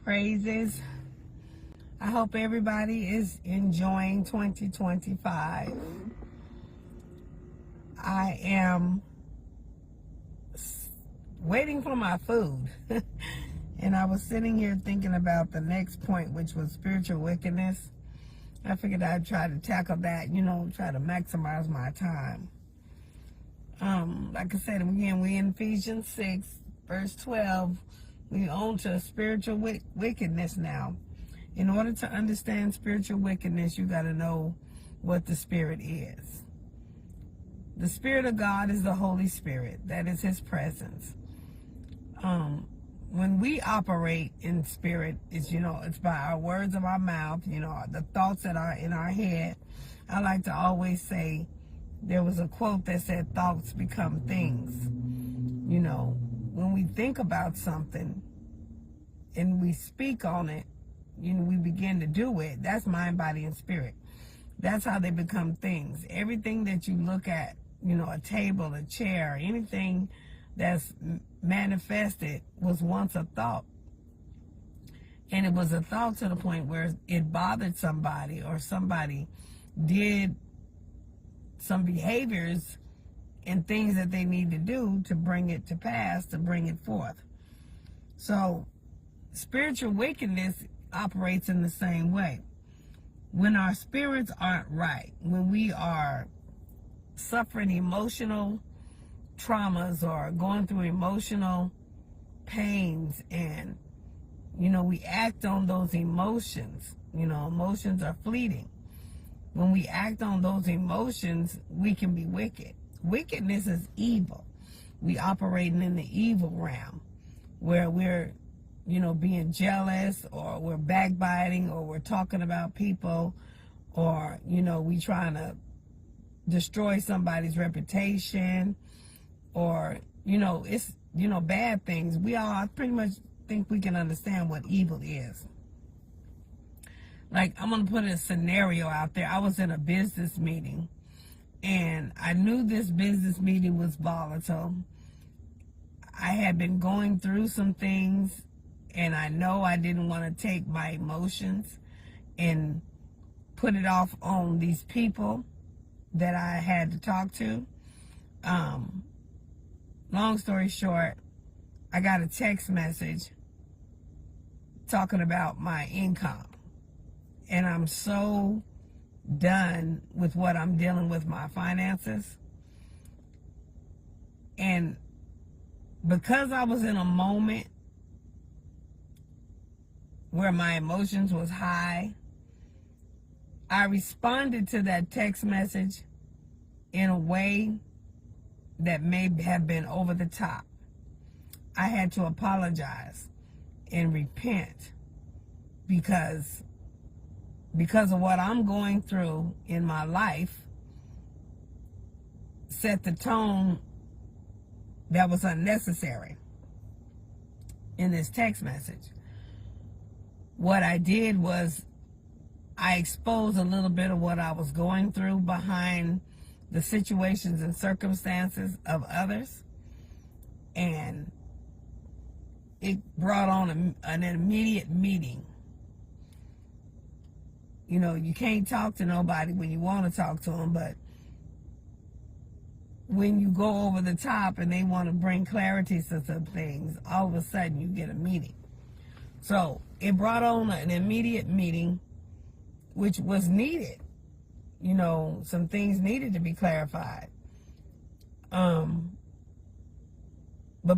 Praises. I hope everybody is enjoying 2025. I am waiting for my food. And I was sitting here thinking about the next point, which was spiritual wickedness. I figured I'd try to tackle that, try to maximize my time. Like I said, again, we in Ephesians 6, verse 12. We on to spiritual wickedness now. In order to understand spiritual wickedness, you got to know what the Spirit is. The Spirit of God is the Holy Spirit. That is His presence. When we operate in spirit, it's by our words of our mouth, the thoughts that are in our head. I like to always say, there was a quote that said, thoughts become things. When we think about something and we speak on it, we begin to do it. That's mind, body, and spirit. That's how they become things. Everything that you look at, a table, a chair, anything that's manifested was once a thought. And it was a thought to the point where it bothered somebody, or somebody did some behaviors and things that they need to do to bring it to pass, to bring it forth. So spiritual wickedness operates in the same way. When our spirits aren't right, when we are suffering emotional traumas or going through emotional pains, and we act on those emotions. Emotions are fleeting. When we act on those emotions, we can be wicked. Wickedness is evil. We operating in the evil realm, where we're being jealous, or we're backbiting, or we're talking about people, or we trying to destroy somebody's reputation, or it's bad things. We all pretty much think we can understand what evil is. Like, I'm gonna put a scenario out there. I was in a business meeting, and I knew this business meeting was volatile. I had been going through some things, and I know I didn't want to take my emotions and put it off on these people that I had to talk to. Long story short, I got a text message talking about my income. And I'm so done with what I'm dealing with, my finances. And because I was in a moment where my emotions was high, I responded to that text message in a way that may have been over the top. I had to apologize and repent because of what I'm going through in my life set the tone that was unnecessary in this text message. What I did was I exposed a little bit of what I was going through behind the situations and circumstances of others, and it brought on an immediate meeting. You can't talk to nobody when you want to talk to them, but when you go over the top and they want to bring clarity to some things, all of a sudden you get a meeting. So it brought on an immediate meeting, which was needed. Some things needed to be clarified. But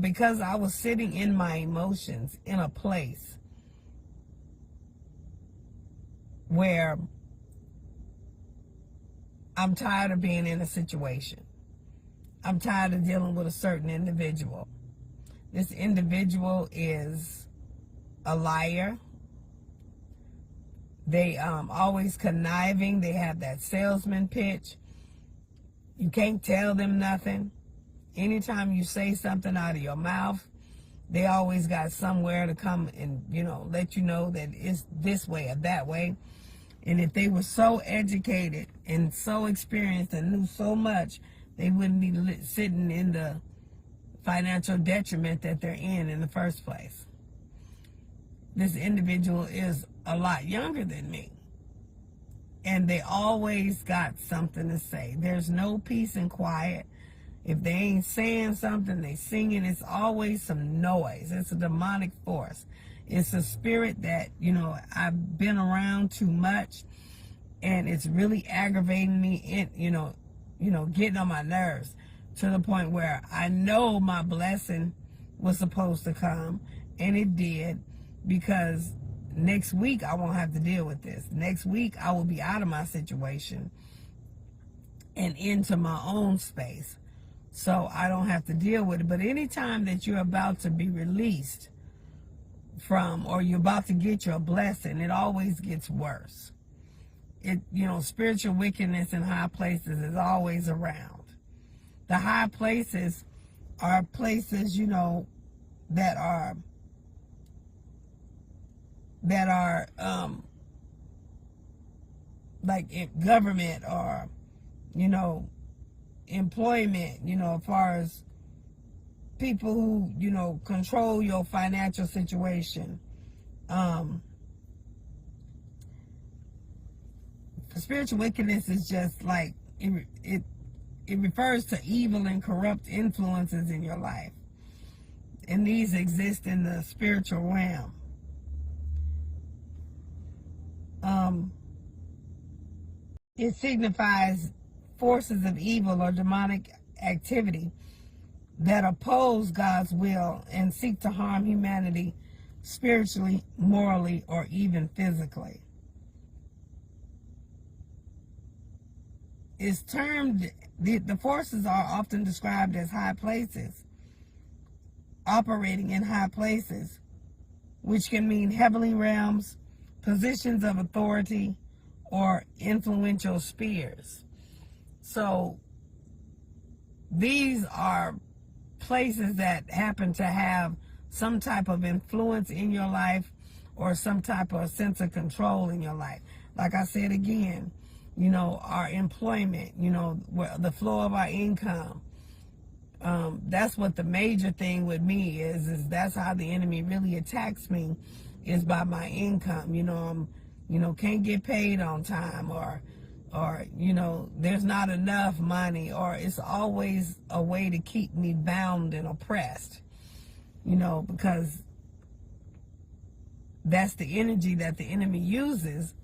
because I was sitting in my emotions in a place where I'm tired of being in a situation. I'm tired of dealing with a certain individual. This individual is a liar. They always conniving. They have that salesman pitch. You can't tell them nothing. Anytime you say something out of your mouth, they always got somewhere to come and, let you know that it's this way or that way. And if they were so educated and so experienced and knew so much, they wouldn't be sitting in the financial detriment that they're in the first place. this individual is a lot younger than me. And they always got something to say. There's no peace and quiet. If they ain't saying something, they singing. It's always some noise. It's a demonic force. It's a spirit that, I've been around too much, and it's really aggravating me, getting on my nerves to the point where I know my blessing was supposed to come, and it did, because next week I won't have to deal with this. Next week I will be out of my situation and into my own space, so I don't have to deal with it. But anytime that you're about to be released from, or you're about to get your blessing, it always gets worse. Spiritual wickedness in high places is always around. The high places are places, that are like in government, or employment, as far as people who control your financial situation. Spiritual wickedness is just like it refers to evil and corrupt influences in your life, and these exist in the spiritual realm. It signifies forces of evil or demonic activity that oppose God's will and seek to harm humanity spiritually, morally, or even physically. It's termed, the forces are often described as high places, operating in high places, which can mean heavenly realms, positions of authority, or influential spheres. So these are places that happen to have some type of influence in your life, or some type of sense of control in your life. Like I said again, our employment, the flow of our income. That's what the major thing with me is that's how the enemy really attacks me, is by my income. Can't get paid on time, or there's not enough money, or it's always a way to keep me bound and oppressed, because that's the energy that the enemy uses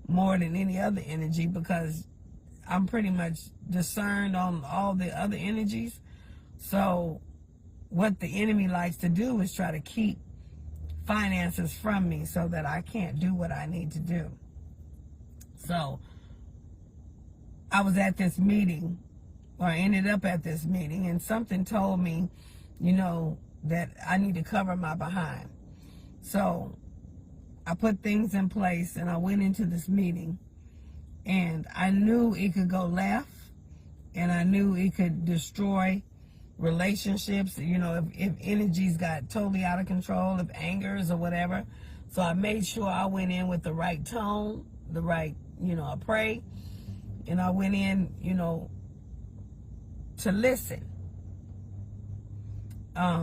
more than any other energy, because I'm pretty much discerned on all the other energies. So what the enemy likes to do is try to keep finances from me so that I can't do what I need to do. So I was at this meeting, or I ended up at this meeting, and something told me, that I need to cover my behind. So I put things in place, and I went into this meeting, and I knew it could go left, and I knew it could destroy relationships, if energies got totally out of control, if angers or whatever. So I made sure I went in with the right tone, the right, I pray, and I went in, to listen,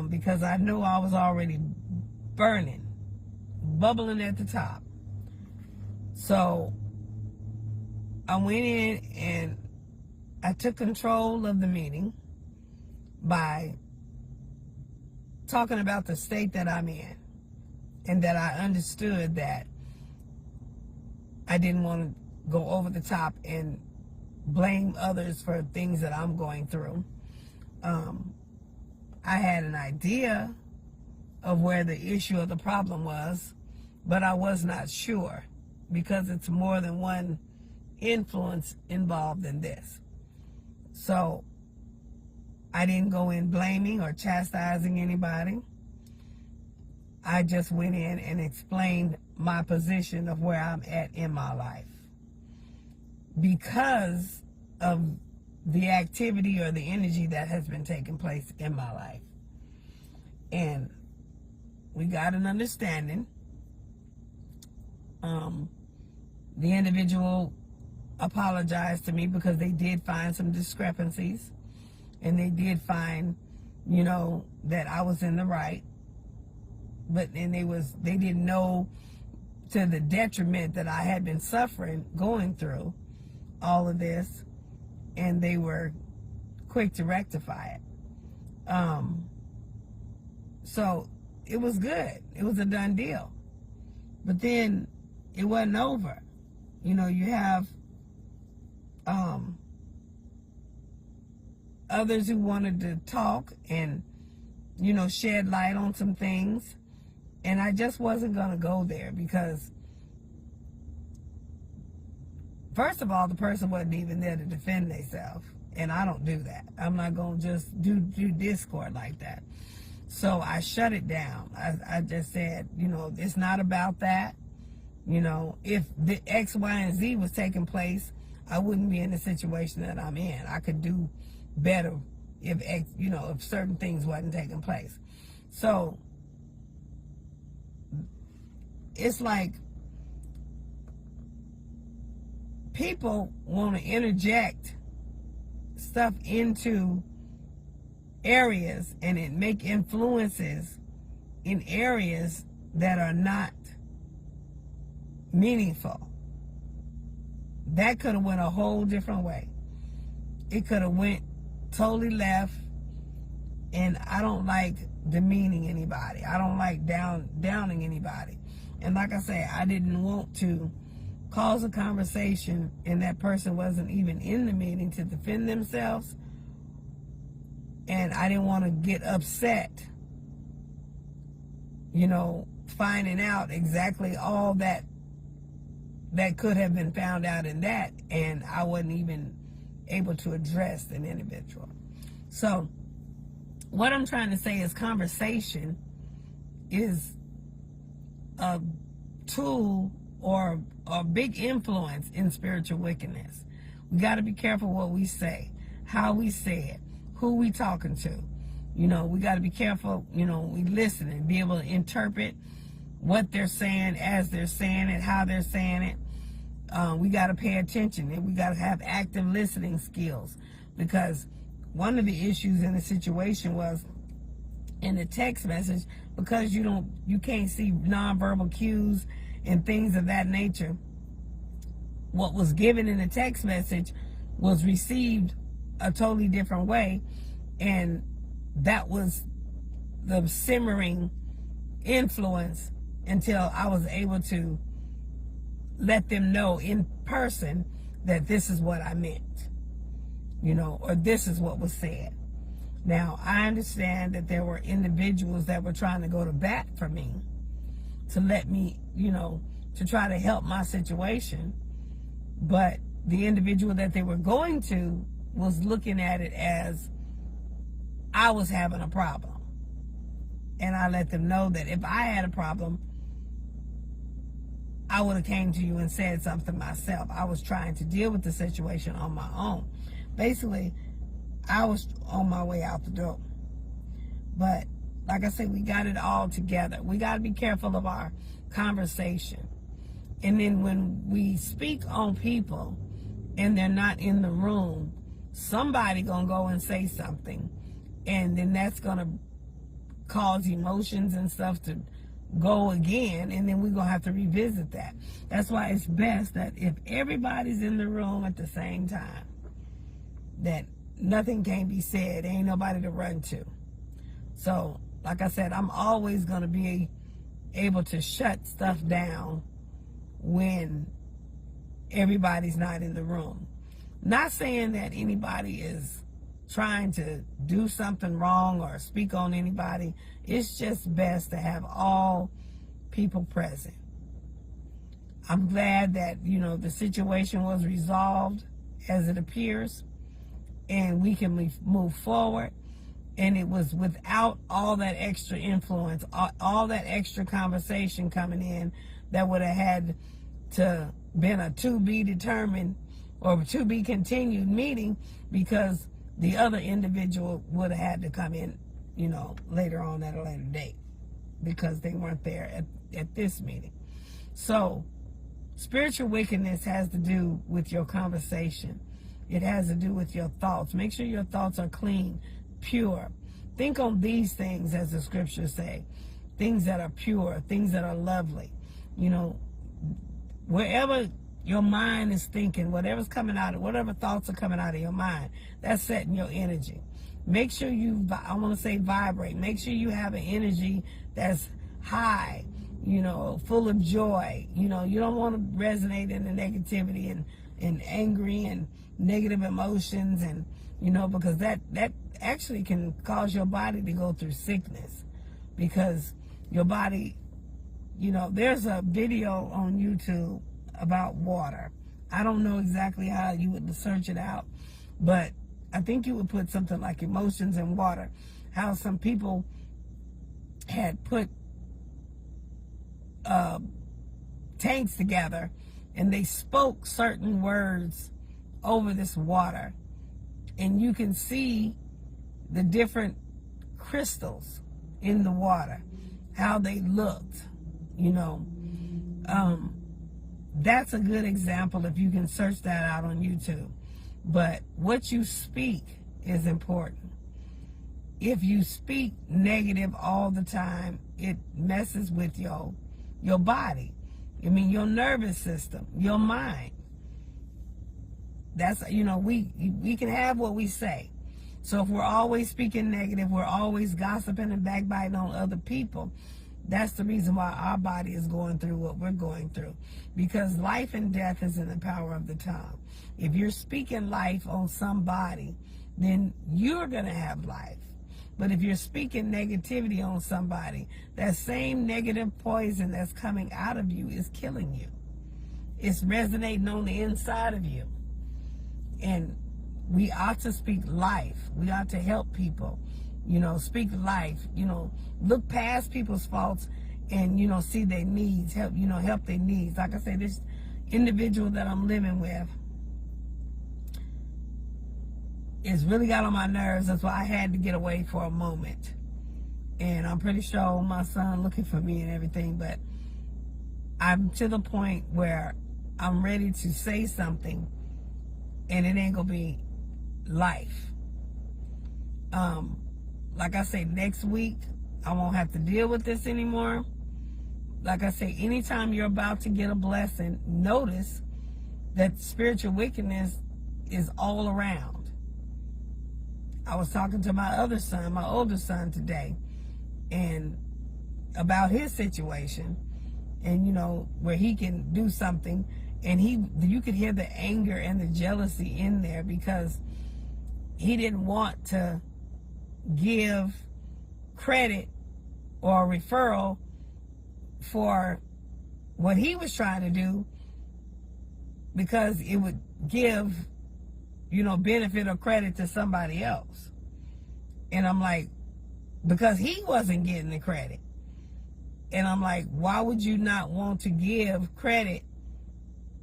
because I knew I was already burning, bubbling at the top. So I went in and I took control of the meeting by talking about the state that I'm in, and that I understood that I didn't want to go over the top and blame others for things that I'm going through. I had an idea of where the issue of the problem was, but I was not sure, because it's more than one influence involved in this. So I didn't go in blaming or chastising anybody. I just went in and explained my position of where I'm at in my life, because of the activity or the energy that has been taking place in my life. And we got an understanding. The individual apologized to me, because they did find some discrepancies, and they did find, that I was in the right. and they didn't know to the detriment that I had been suffering, going through all of this, and they were quick to rectify it. So it was good. It was a done deal. But then it wasn't over. You know, you have others who wanted to talk and, you know, shed light on some things. And I just wasn't going to go there because, first of all, the person wasn't even there to defend themselves. And I don't do that. I'm not going to just do discord like that. So I shut it down. I just said, you know, it's not about that. You know, if the X, Y, and Z was taking place, I wouldn't be in the situation that I'm in. I could do better if X, you know, if certain things wasn't taking place. So it's like people want to interject stuff into areas and it make influences in areas that are not meaningful. That could have went a whole different way. It could have went totally left. And I don't like demeaning anybody. I don't like downing anybody. And like I say, I didn't want to cause a conversation and that person wasn't even in the meeting to defend themselves. And I didn't want to get upset, you know, finding out exactly all that could have been found out in that, and I wasn't even able to address an individual. So what I'm trying to say is conversation is a tool or a big influence in spiritual wickedness. We got to be careful what we say, how we say it, who we talking to. You know, we got to be careful, you know, we listen and be able to interpret what they're saying as they're saying it, how they're saying it. We got to pay attention, and we got to have active listening skills, because one of the issues in the situation was in the text message, because you can't see nonverbal cues and things of that nature. What was given in the text message was received a totally different way, and that was the simmering influence until I was able to let them know in person that this is what I meant, you know, or this is what was said. Now, I understand that there were individuals that were trying to go to bat for me, to let me, you know, to try to help my situation, but the individual that they were going to was looking at it as I was having a problem. And I let them know that if I had a problem, I would have came to you and said something myself. I was trying to deal with the situation on my own. Basically, I was on my way out the door. But like I said, we got it all together. We got to be careful of our conversation. And then when we speak on people and they're not in the room, somebody gonna go and say something, and then that's gonna cause emotions and stuff to go again, and then we're gonna have to revisit that. That's why it's best that if everybody's in the room at the same time, that nothing can be said, ain't nobody to run to. So like I said, I'm always gonna be able to shut stuff down when everybody's not in the room. Not saying that anybody is trying to do something wrong or speak on anybody. It's just best to have all people present. I'm glad that, you know, the situation was resolved as it appears, and we can move forward. And it was without all that extra influence, all that extra conversation coming in that would have had to been a to be determined or to be continued meeting, because the other individual would have had to come in, you know, later on at a later date, because they weren't there at this meeting. So spiritual wickedness has to do with your conversation. It has to do with your thoughts. Make sure your thoughts are clean, pure. Think on these things, as the scriptures say. things that are pure, things that are lovely. You know, wherever your mind is thinking, whatever thoughts are coming out of your mind, that's setting your energy. Make sure I want to say vibrate. Make sure you have an energy that's high, full of joy. You don't want to resonate in the negativity and angry and negative emotions, and because that actually can cause your body to go through sickness, because your body, there's a video on YouTube about water. I don't know exactly how you would search it out, but I think you would put something like emotions in water. How some people had put tanks together and they spoke certain words over this water, and you can see the different crystals in the water, how they looked. That's a good example if you can search that out on YouTube. But what you speak is important. If you speak negative all the time, it messes with your body. Your nervous system, your mind. That's, we can have what we say. So if we're always speaking negative, we're always gossiping and backbiting on other people, that's the reason why our body is going through what we're going through. Because life and death is in the power of the tongue. If you're speaking life on somebody, then you're going to have life. But if you're speaking negativity on somebody, that same negative poison that's coming out of you is killing you. It's resonating on the inside of you. And we ought to speak life. We ought to help people. Speak life, look past people's faults and, see their needs, help their needs. Like I say, this individual that I'm living with is really got on my nerves. That's why I had to get away for a moment. And I'm pretty sure my son looking for me and everything, but I'm to the point where I'm ready to say something and it ain't gonna be life. Like I say, next week, I won't have to deal with this anymore. Like I say, anytime you're about to get a blessing, notice that spiritual wickedness is all around. I was talking to my other son, my older son today, and about his situation, and where he can do something, and you could hear the anger and the jealousy in there, because he didn't want to give credit or referral for what he was trying to do, because it would give, benefit or credit to somebody else. And I'm like, because he wasn't getting the credit. And I'm like, why would you not want to give credit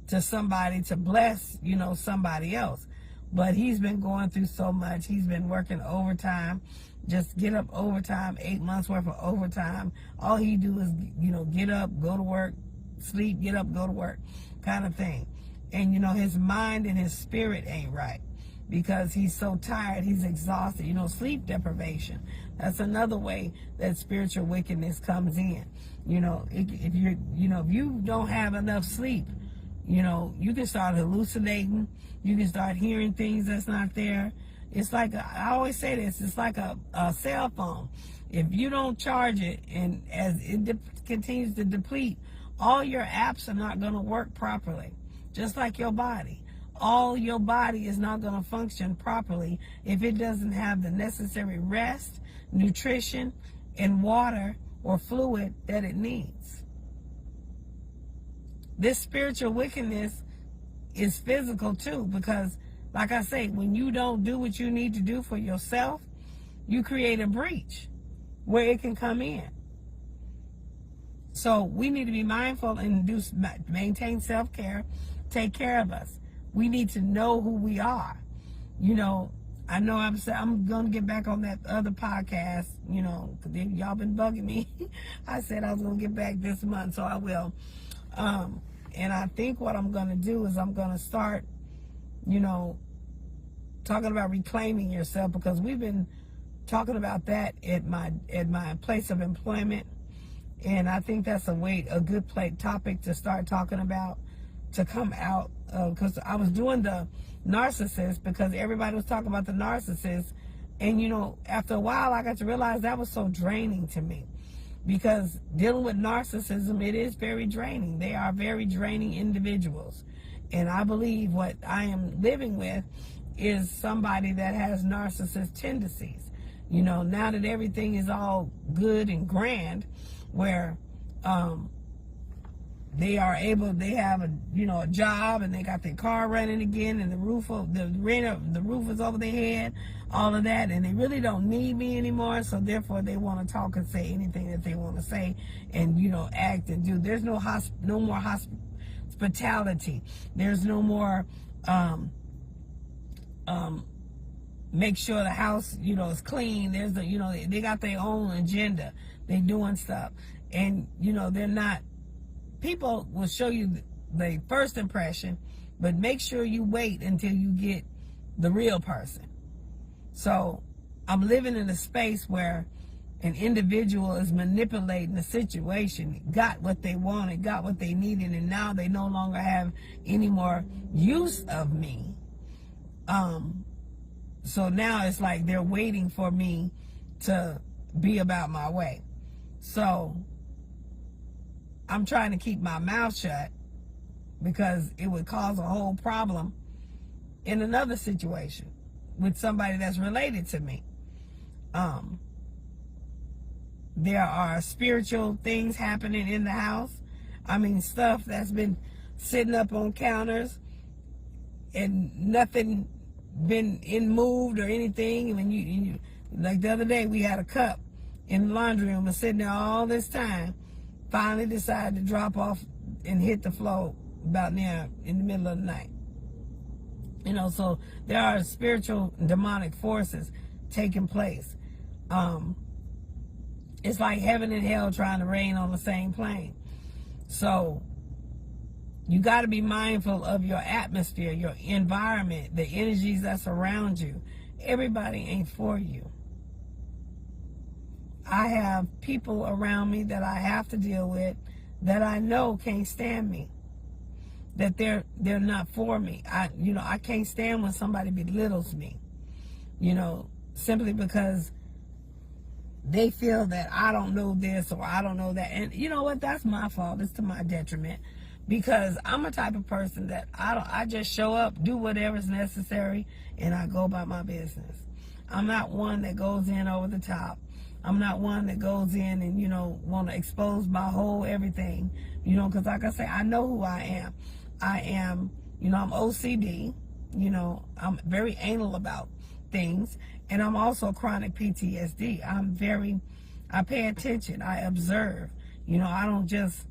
to somebody to bless, somebody else? But he's been going through so much. He's been working overtime, just get up overtime, 8 months worth of overtime. All he do is, get up, go to work, sleep, get up, go to work, kind of thing. And, his mind and his spirit ain't right, because he's so tired, he's exhausted. Sleep deprivation. That's another way that spiritual wickedness comes in. If you don't have enough sleep, you can start hallucinating. You can start hearing things that's not there. It's like, I always say this, it's like a cell phone. If you don't charge it, and as it continues to deplete, all your apps are not going to work properly. Just like your body. All your body is not going to function properly if it doesn't have the necessary rest, nutrition, and water or fluid that it needs. This spiritual wickedness is physical too, because like I say, when you don't do what you need to do for yourself, you create a breach where it can come in. So we need to be mindful and maintain self-care, take care of us. We need to know who we are. I know I'm going to get back on that other podcast, because y'all been bugging me. I said I was going to get back this month, so I will. And I think what I'm going to do is I'm going to start, talking about reclaiming yourself, because we've been talking about that at my place of employment. And I think that's a good topic to start talking about, to come out of, because I was doing the narcissist because everybody was talking about the narcissist. And, after a while, I got to realize that was so draining to me, because dealing with narcissism, it is very draining. They are very draining individuals. And I believe what I am living with is somebody that has narcissist tendencies. Now that everything is all good and grand, where they have a job, and they got their car running again, and the roof is over their head, all of that, and they really don't need me anymore. So therefore, they want to talk and say anything that they want to say, and act and do. There's no more hospitality. There's no more make sure the house is clean. There's they got their own agenda. They doing stuff, and they're not. People will show you the first impression, but make sure you wait until you get the real person. So I'm living in a space where an individual is manipulating the situation, got what they wanted, got what they needed, and now they no longer have any more use of me. So now it's like they're waiting for me to be about my way. So I'm trying to keep my mouth shut, because it would cause a whole problem in another situation with somebody that's related to me. There are spiritual things happening in the house. I mean, stuff that's been sitting up on counters and nothing been moved or anything. When you like the other day, we had a cup in the laundry room and sitting there all this time. Finally decided to drop off and hit the floor about now in the middle of the night. So there are spiritual demonic forces taking place. It's like heaven and hell trying to reign on the same plane. So you got to be mindful of your atmosphere, your environment, the energies that's around you. Everybody ain't for you. I have people around me that I have to deal with that I know can't stand me, that they're not for me. I can't stand when somebody belittles me, simply because they feel that I don't know this or I don't know that. And you know what? That's my fault. It's to my detriment, because I'm a type of person that I just show up, do whatever's necessary, and I go about my business. I'm not one that goes in over the top. I'm not one that goes in and, want to expose my whole everything, because like I say, I know who I am. I am, I'm OCD, I'm very anal about things, and I'm also chronic PTSD. I pay attention, I observe, I don't just,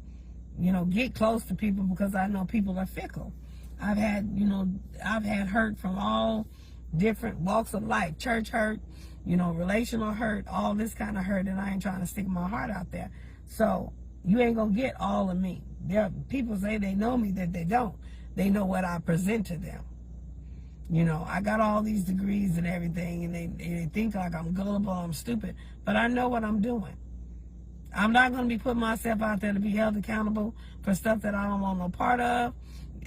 get close to people because I know people are fickle. I've had hurt from all different walks of life, church hurt, relational hurt, all this kind of hurt, and I ain't trying to stick my heart out there. So you ain't gonna get all of me. There are people say they know me that they don't. They know what I present to them. I got all these degrees and everything, and they think like I'm gullible, I'm stupid, but I know what I'm doing. I'm not going to be putting myself out there to be held accountable for stuff that I don't want no part of.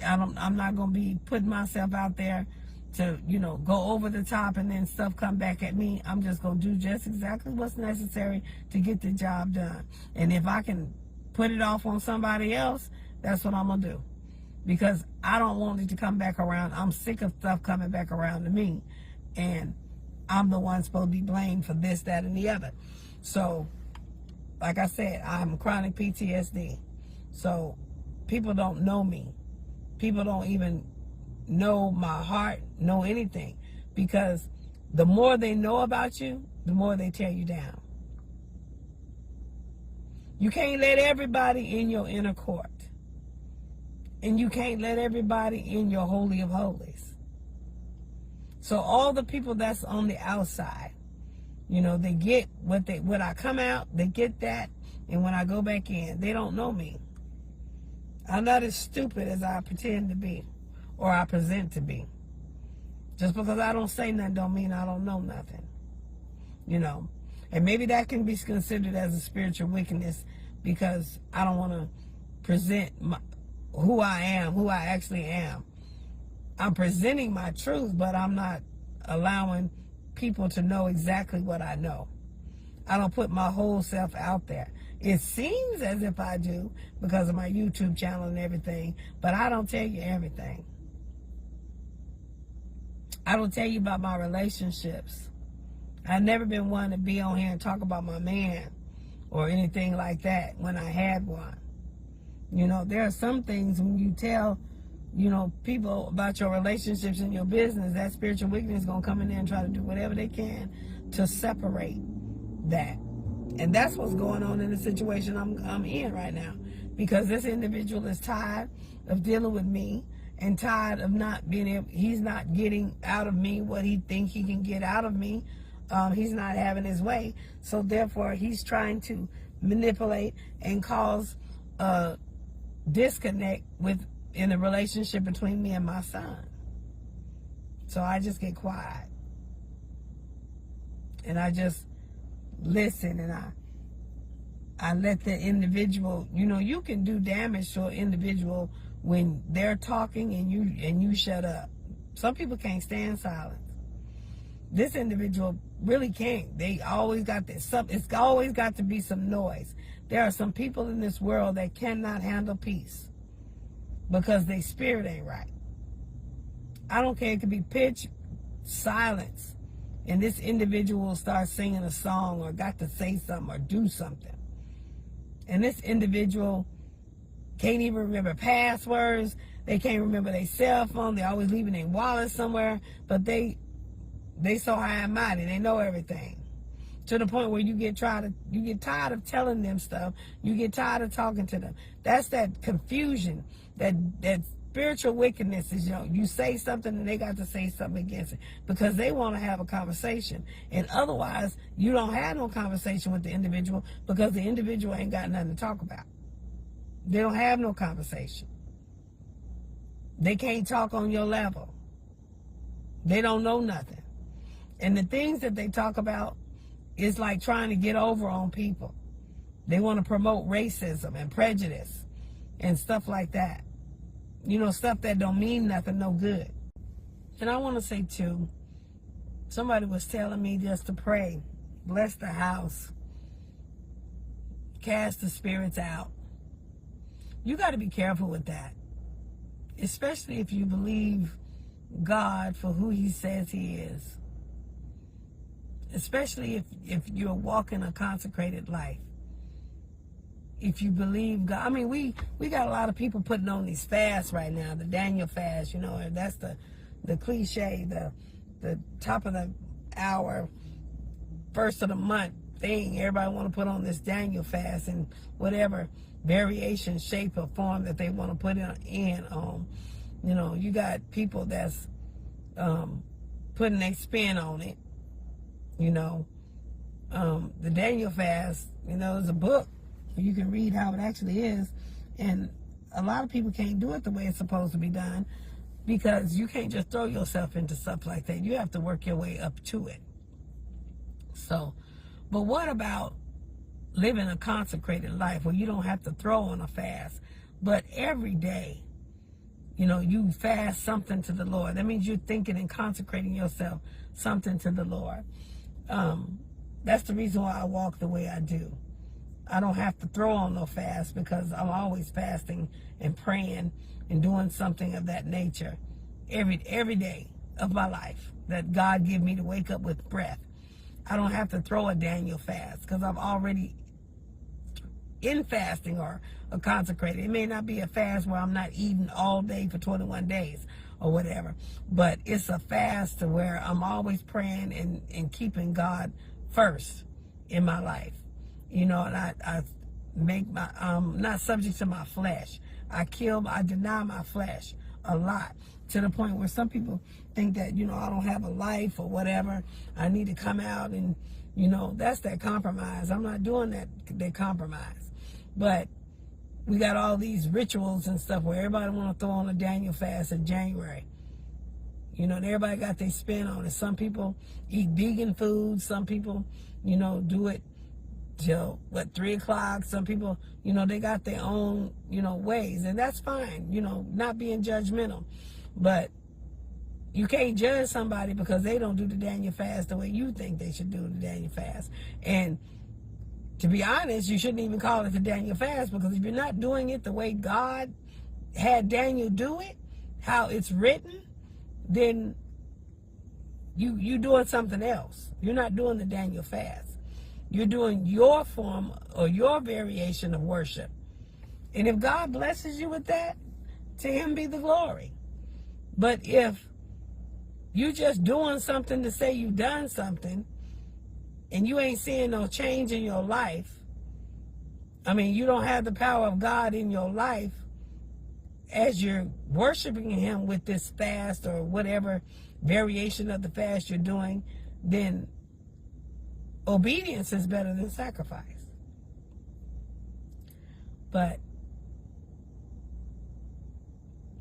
I'm not going to be putting myself out there to, go over the top and then stuff come back at me. I'm just going to do just exactly what's necessary to get the job done. And if I can put it off on somebody else, that's what I'm going to do. Because I don't want it to come back around. I'm sick of stuff coming back around to me. And I'm the one supposed to be blamed for this, that, and the other. So, like I said, I'm chronic PTSD. So, people don't know me. People don't even know my heart, know anything. Because the more they know about you, the more they tear you down. You can't let everybody in your inner court. And you can't let everybody in your holy of holies. So all the people that's on the outside, they get when I come out, they get that. And when I go back in, they don't know me. I'm not as stupid as I pretend to be or I present to be. Just because I don't say nothing don't mean I don't know nothing. And maybe that can be considered as a spiritual wickedness because I don't want to present who I actually am. I'm presenting my truth, but I'm not allowing people to know exactly what I know. I don't put my whole self out there. It seems as if I do because of my YouTube channel and everything, but I don't tell you everything. I don't tell you about my relationships. I've never been one to be on here and talk about my man or anything like that when I had one. You know, there are some things when you tell, you know, people about your relationships and your business, that spiritual wickedness is going to come in there and try to do whatever they can to separate that. And that's what's going on in the situation I'm in right now, because this individual is tired of dealing with me and tired of not being able, he's not getting out of me what he thinks he can get out of me. He's not having his way. So therefore he's trying to manipulate and cause a disconnect in the relationship between me and my son. So I just get quiet. And I just listen, and I let the individual, you know, you can do damage to an individual when they're talking and you shut up. Some people can't stand silence. This individual really can't. They always got this. It's always got to be some noise. There are some people in this world that cannot handle peace because their spirit ain't right. I don't care. It could be pitch silence, and this individual will start singing a song or got to say something or do something. And this individual can't even remember passwords. They can't remember their cell phone. They're always leaving their wallet somewhere. But they so high and mighty. They know everything. To the point where you get tired of telling them stuff. You get tired of talking to them. That's that confusion. That spiritual wickedness is, you know, you say something and they got to say something against it because they want to have a conversation. And otherwise, you don't have no conversation with the individual because the individual ain't got nothing to talk about. They don't have no conversation. They can't talk on your level. They don't know nothing. And the things that they talk about is like trying to get over on people. They want to promote racism and prejudice and stuff like that. You know, stuff that don't mean nothing, no good. And I want to say too, somebody was telling me just to pray, bless the house, cast the spirits out. You got to be careful with that, especially if you believe God for who he says he is. Especially if you're walking a consecrated life. If you believe God, I mean, we got a lot of people putting on these fasts right now, the Daniel fast, you know, and that's the cliche, the top of the hour, first of the month thing. Everybody want to put on this Daniel fast in whatever variation, shape, or form that they want to put in on. You know, you got people that's putting their spin on it. You know, the Daniel fast, you know, is a book. You can read how it actually is. And a lot of people can't do it the way it's supposed to be done because you can't just throw yourself into stuff like that. You have to work your way up to it. So, but what about living a consecrated life where you don't have to throw on a fast, but every day, you know, you fast something to the Lord. That means you're thinking and consecrating yourself something to the Lord. That's the reason why I walk the way I do. I don't have to throw on no fast because I'm always fasting and praying and doing something of that nature every day of my life that God give me to wake up with breath. I don't have to throw a Daniel fast because I'm already in fasting or consecrated. It may not be a fast where I'm not eating all day for 21 days or whatever, but it's a fast to where I'm always praying and keeping God first in my life. You know, and I make I'm not subject to my flesh. I deny my flesh a lot to the point where some people think that, you know, I don't have a life or whatever. I need to come out and, you know, that's that compromise. I'm not doing that compromise. But we got all these rituals and stuff where everybody want to throw on a Daniel fast in January. You know, and everybody got their spin on it. Some people eat vegan food. Some people, you know, do it till what, 3 o'clock. Some people, you know, they got their own, you know, ways, and that's fine, you know, not being judgmental. But you can't judge somebody because they don't do the Daniel fast the way you think they should do the Daniel fast. And to be honest, you shouldn't even call it the Daniel fast, because if you're not doing it the way God had Daniel do it, how it's written, then you doing something else. You're not doing the Daniel fast. You're doing your form or your variation of worship. And if God blesses you with that, to him be the glory. But if you just doing something to say you've done something, and you ain't seeing no change in your life, I mean, you don't have the power of God in your life as you're worshiping him with this fast or whatever variation of the fast you're doing, then obedience is better than sacrifice. But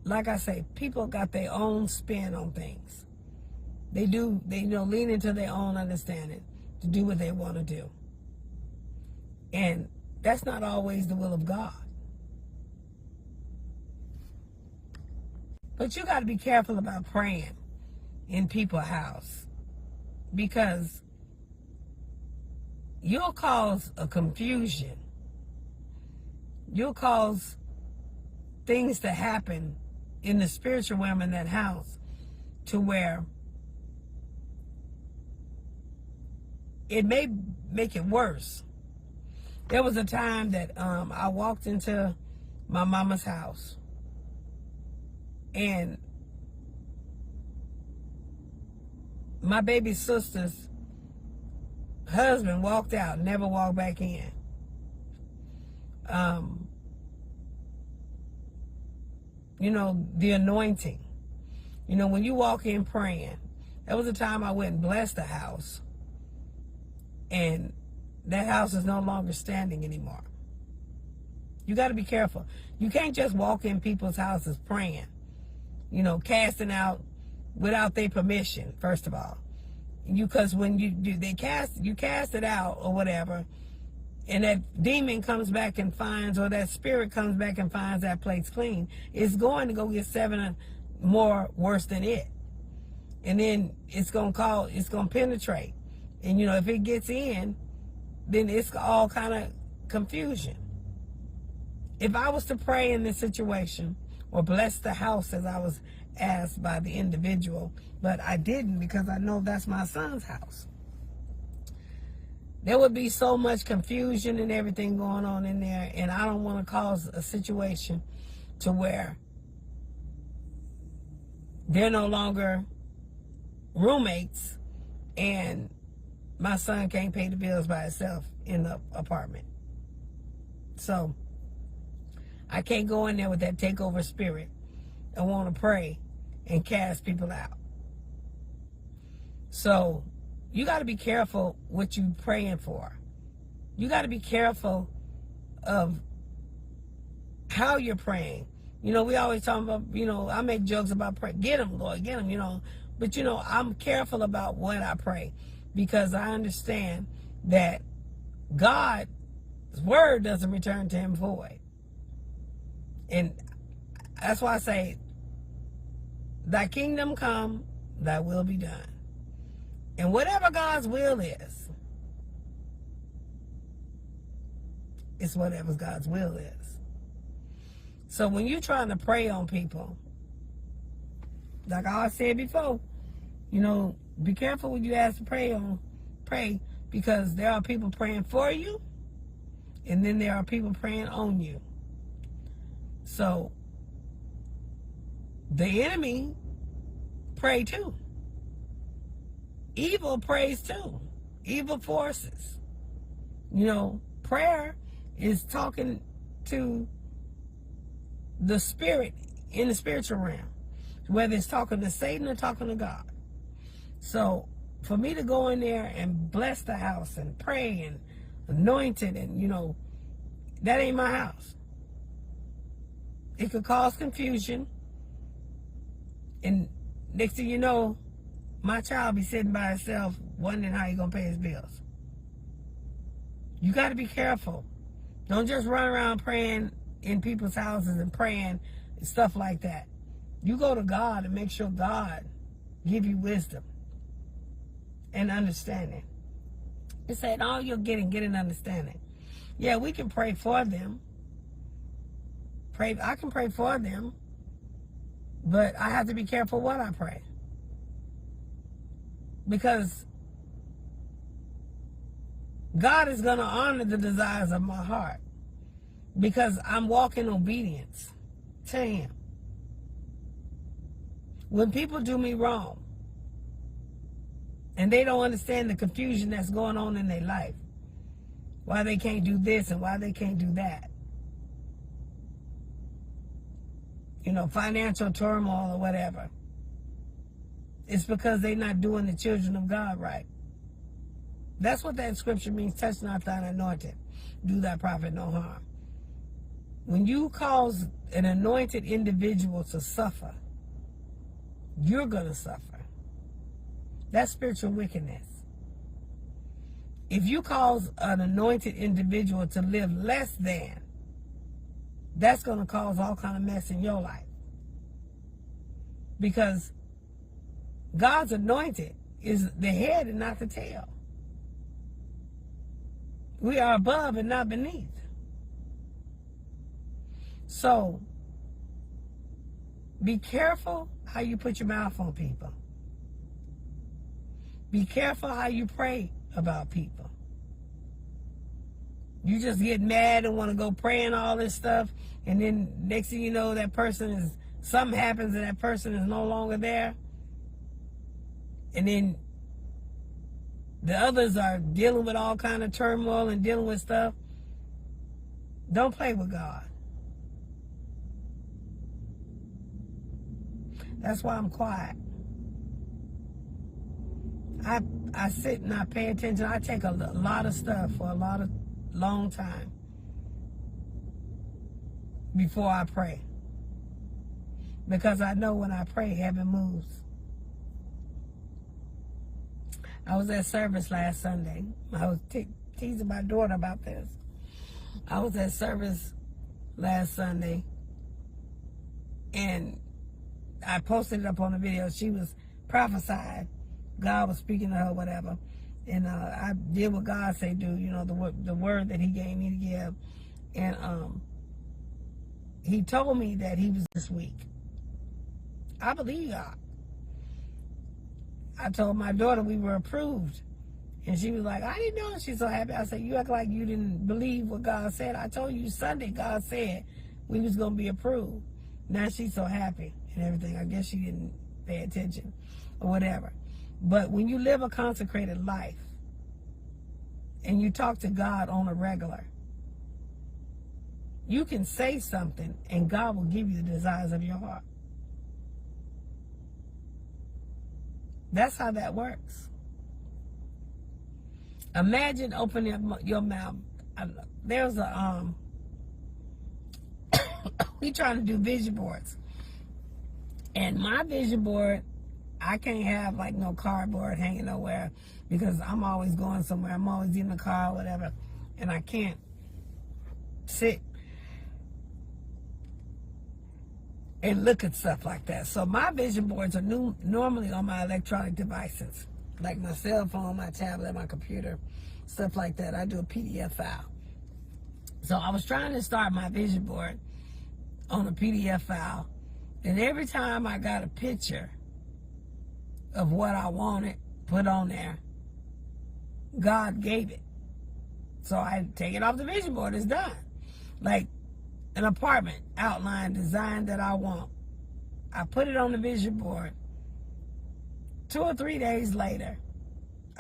like I say, people got their own spin on things. They lean into their own understanding to do what they want to do. And that's not always the will of God. But you got to be careful about praying in people's house, because you'll cause a confusion. You'll cause things to happen in the spiritual realm in that house to where it may make it worse. There was a time that I walked into my mama's house, and my baby sister's husband walked out, never walked back in. You know, the anointing. You know, when you walk in praying, there was a time I went and blessed the house, and that house is no longer standing anymore. You got to be careful. You can't just walk in people's houses praying, you know, casting out without their permission, first of all. Because when you do, you cast it out or whatever, and that demon comes back and finds, or that spirit comes back and finds that place clean, it's going to go get 7 more worse than it. And then it's going to penetrate. And, you know, if it gets in, then it's all kind of confusion. If I was to pray in this situation or bless the house as I was asked by the individual, but I didn't because I know that's my son's house, there would be so much confusion and everything going on in there, and I don't want to cause a situation to where they're no longer roommates and my son can't pay the bills by himself in the apartment. So I can't go in there with that takeover spirit. I want to pray and cast people out. So you got to be careful what you're praying for. You got to be careful of how you're praying. You know, we always talk about, you know, I make jokes about pray. Get them, Lord, get them, you know. But, you know, I'm careful about what I pray, because I understand that God's word doesn't return to him void. And that's why I say, thy kingdom come, thy will be done. And whatever God's will is, it's whatever God's will is. So when you're trying to pray on people, like I said before, you know, be careful when you ask to pray, because there are people praying for you, and then there are people praying on you. So the enemy pray too. Evil prays too. Evil forces. You know, prayer is talking to the spirit in the spiritual realm, whether it's talking to Satan or talking to God. So for me to go in there and bless the house and pray and anoint it, and, you know, that ain't my house. It could cause confusion. And next thing you know, my child be sitting by herself wondering how he gonna pay his bills. You got to be careful. Don't just run around praying in people's houses and praying and stuff like that. You go to God and make sure God give you wisdom and understanding. It said, all you're getting, get an understanding. Yeah, we can pray for them. I can pray for them, but I have to be careful what I pray. Because God is going to honor the desires of my heart. Because I'm walking obedience to Him. When people do me wrong, and they don't understand the confusion that's going on in their life, why they can't do this and why they can't do that, financial turmoil or whatever, it's because they're not doing the children of God right. That's what that scripture means. Touch not thine anointed, do thy prophet no harm. When you cause an anointed individual to suffer, you're going to suffer. That's spiritual wickedness. If you cause an anointed individual to live less than, that's going to cause all kind of mess in your life. Because God's anointed is the head and not the tail. We are above and not beneath. So, be careful how you put your mouth on people. Be careful how you pray about people. You just get mad and want to go pray and all this stuff, and then next thing you know, something happens and that person is no longer there. And then the others are dealing with all kind of turmoil and dealing with stuff. Don't play with God. That's why I'm quiet. I sit and I pay attention. I take a lot of stuff for a long time before I pray. Because I know when I pray, heaven moves. I was at service last Sunday. I was teasing my daughter about this. I was at service last Sunday, and I posted it up on the video. She was prophesying. God was speaking to her, whatever. And I did what God say do, the word that He gave me to give. And He told me that He was this week. I believe God. I told my daughter we were approved. And she was like, I didn't know. She's so happy. I said, you act like you didn't believe what God said. I told you Sunday God said we was going to be approved. Now she's so happy and everything. I guess she didn't pay attention or whatever. But when you live a consecrated life and you talk to God on a regular, you can say something and God will give you the desires of your heart. That's how that works. Imagine opening up your mouth. There's we trying to do vision boards. And my vision board, I can't have like no cardboard hanging nowhere because I'm always going somewhere. I'm always in the car or whatever. And I can't sit and look at stuff like that. So my vision boards are normally on my electronic devices, like my cell phone, my tablet, my computer, stuff like that. I do a PDF file. So I was trying to start my vision board on a PDF file, and every time I got a picture of what I wanted put on there, God gave it. So I take it off the vision board. It's done. Like an apartment outline design that I want. I put it on the vision board. 2 or 3 days later,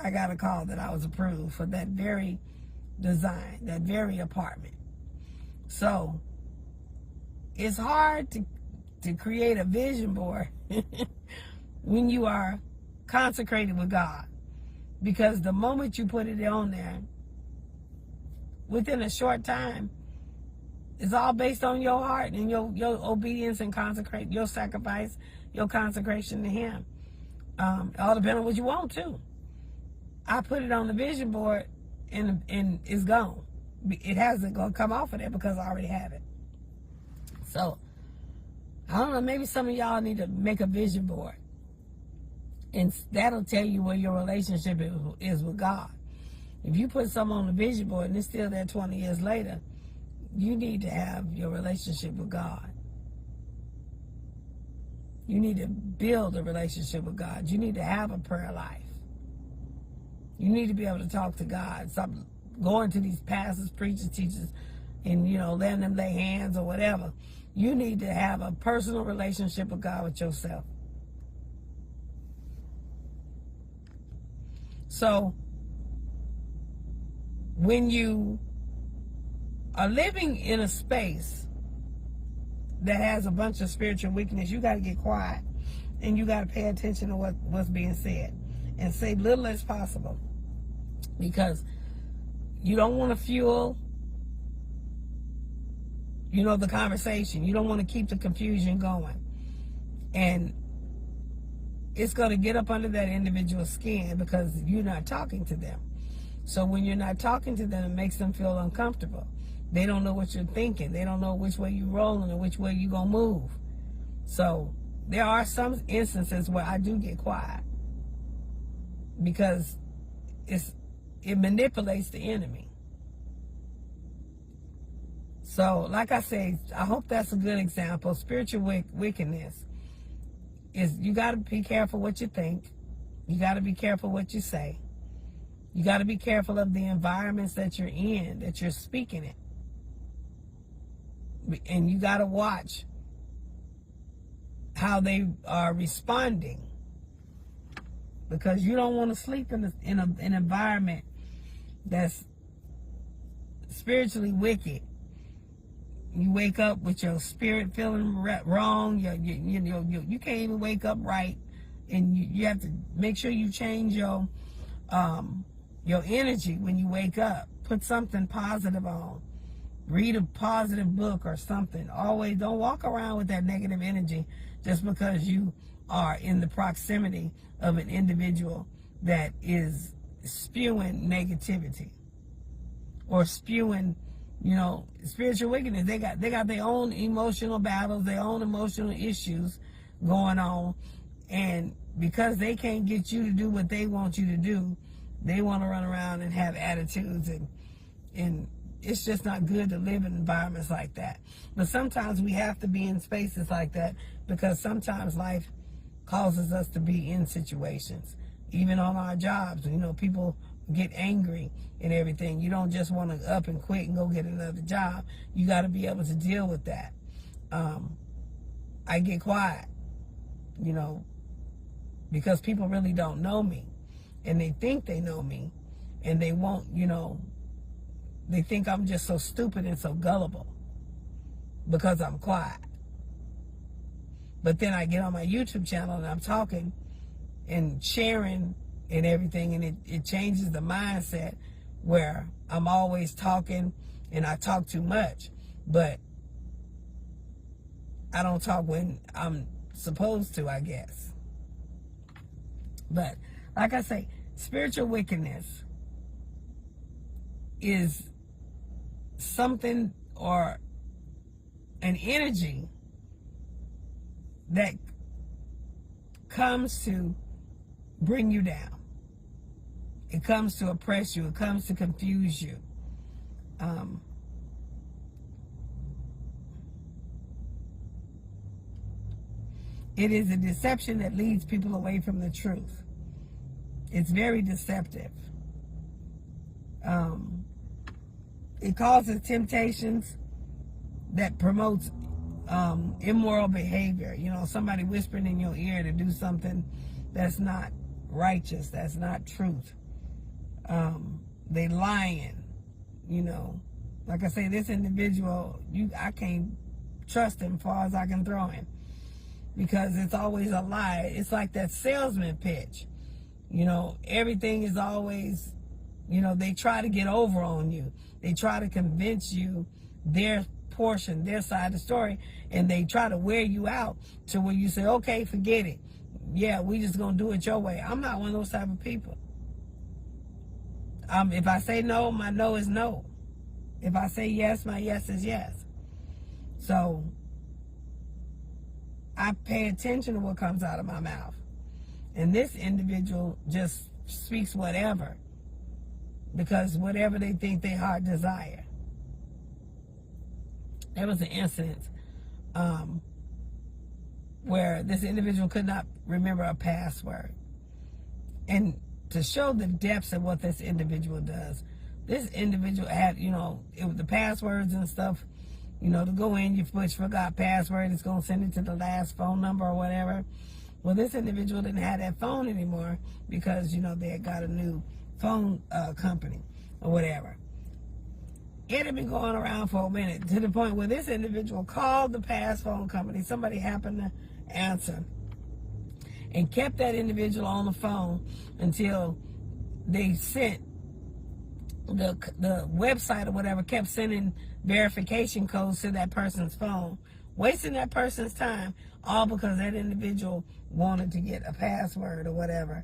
I got a call that I was approved for that very design, that very apartment. So it's hard to create a vision board when you are consecrated with God, because the moment you put it on there, within a short time, it's all based on your heart and your obedience and consecrate, your sacrifice, your consecration to Him. All depends on what you want to. I put it on the vision board, and it's gone. It hasn't gonna come off of there because I already have it. So I don't know, maybe some of y'all need to make a vision board, and that'll tell you where your relationship is with God. If you put something on the vision board and it's still there 20 years later, you need to have your relationship with God. You need to build a relationship with God. You need to have a prayer life. You need to be able to talk to God. Stop going to these pastors, preachers, teachers, and, letting them lay hands or whatever. You need to have a personal relationship with God with yourself. So, when you are living in a space that has a bunch of spiritual weakness, you got to get quiet and you got to pay attention to what's being said and say little as possible, because you don't want to fuel, the conversation. You don't want to keep the confusion going, and it's going to get up under that individual's skin because you're not talking to them. So when you're not talking to them, it makes them feel uncomfortable. They don't know what you're thinking. They don't know which way you're rolling or which way you're going to move. So there are some instances where I do get quiet because it manipulates the enemy. So like I say, I hope that's a good example. Spiritual wickedness is, you got to be careful what you think. You got to be careful what you say. You got to be careful of the environments that you're in, that you're speaking in. And you got to watch how they are responding, because you don't want to sleep in an environment that's spiritually wicked. You wake up with your spirit feeling wrong. You can't even wake up right, and you have to make sure you change your energy when you wake up. Put something positive on. Read a positive book or something. Always don't walk around with that negative energy just because you are in the proximity of an individual that is spewing negativity or spewing, spiritual wickedness. They got their own emotional battles, their own emotional issues going on, and because they can't get you to do what they want you to do, they want to run around and have attitudes, and it's just not good to live in environments like that. But sometimes we have to be in spaces like that because sometimes life causes us to be in situations. Even on our jobs, people get angry and everything. You don't just want to up and quit and go get another job. You got to be able to deal with that. I get quiet, because people really don't know me, and they think they know me, and they won't, they think I'm just so stupid and so gullible because I'm quiet. But then I get on my YouTube channel and I'm talking and sharing and everything, and it changes the mindset where I'm always talking and I talk too much, but I don't talk when I'm supposed to, I guess. But like I say, spiritual wickedness is something or an energy that comes to bring you down. It comes to oppress you. It comes to confuse you. It is a deception that leads people away from the truth. It's very deceptive. It causes temptations that promotes immoral behavior. Somebody whispering in your ear to do something that's not righteous, that's not truth. They lying, Like I say, this individual, I can't trust him as far as I can throw him, because it's always a lie. It's like that salesman pitch. Everything is always, they try to get over on you. They try to convince you their portion, their side of the story, and they try to wear you out to where you say, okay, forget it. Yeah, we just gonna do it your way. I'm not one of those type of people. If I say no, my no is no. If I say yes, my yes is yes. So I pay attention to what comes out of my mouth. And this individual just speaks whatever, because whatever they think their heart desire. There was an incident where this individual could not remember a password. And to show the depths of what this individual does, this individual had, it was the passwords and stuff, to go in, you forgot password, it's going to send it to the last phone number or whatever. Well, this individual didn't have that phone anymore because, they had got a new phone company or whatever. It had been going around for a minute, to the point where this individual called the past phone company. Somebody happened to answer and kept that individual on the phone until they sent the website or whatever, kept sending verification codes to that person's phone, wasting that person's time, all because that individual wanted to get a password or whatever,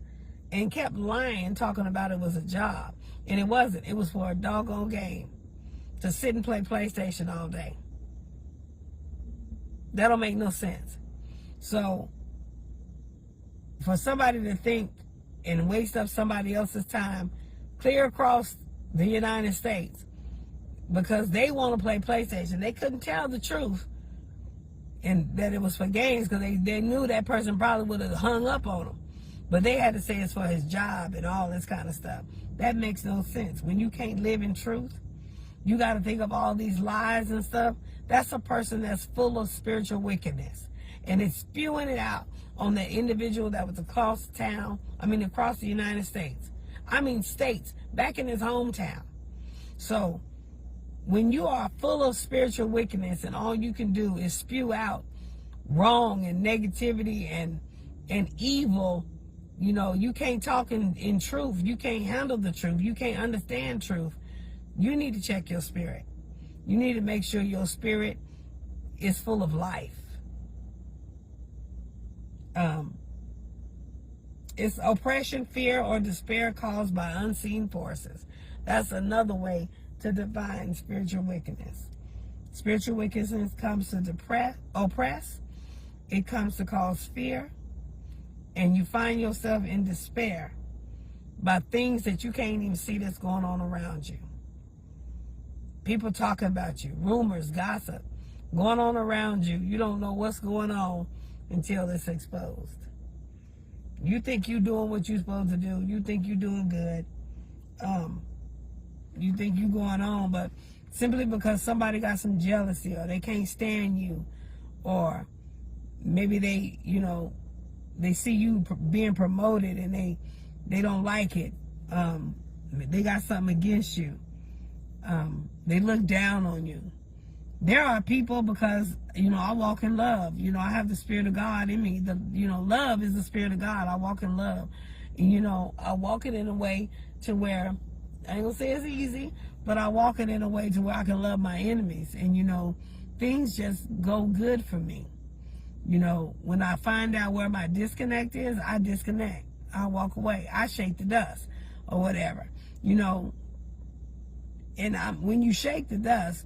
and kept lying, talking about it was a job. And it wasn't. It was for a doggone game, to sit and play PlayStation all day. That don't make no sense. So for somebody to think and waste up somebody else's time clear across the United States because they want to play PlayStation, they couldn't tell the truth and that it was for games, because they knew that person probably would have hung up on them. But they had to say it's for his job and all this kind of stuff. That makes no sense. When you can't live in truth, you got to think of all these lies and stuff. That's a person that's full of spiritual wickedness. And it's spewing it out on the individual that was across the United States. States, back in his hometown. So when you are full of spiritual wickedness and all you can do is spew out wrong and negativity and evil, you can't talk in truth. You can't handle the truth. You can't understand truth. You need to check your spirit. You need to make sure your spirit is full of life. It's oppression, fear, or despair caused by unseen forces. That's another way to define spiritual wickedness. Spiritual wickedness comes to oppress. It comes to cause fear. And you find yourself in despair by things that you can't even see that's going on around you. People talking about you, rumors, gossip, going on around you. You don't know what's going on until it's exposed. You think you're doing what you're supposed to do. You think you're doing good. You think you're going on, but simply because somebody got some jealousy or they can't stand you, or maybe they see you being promoted and they don't like it. They got something against you. They look down on you. There are people, because, I walk in love. I have the Spirit of God in me. Love is the Spirit of God. I walk in love. And, I walk it in a way to where, I ain't gonna say it's easy, but I walk it in a way to where I can love my enemies. And, things just go good for me. When I find out where my disconnect is, I disconnect. I walk away. I shake the dust or whatever, And when you shake the dust,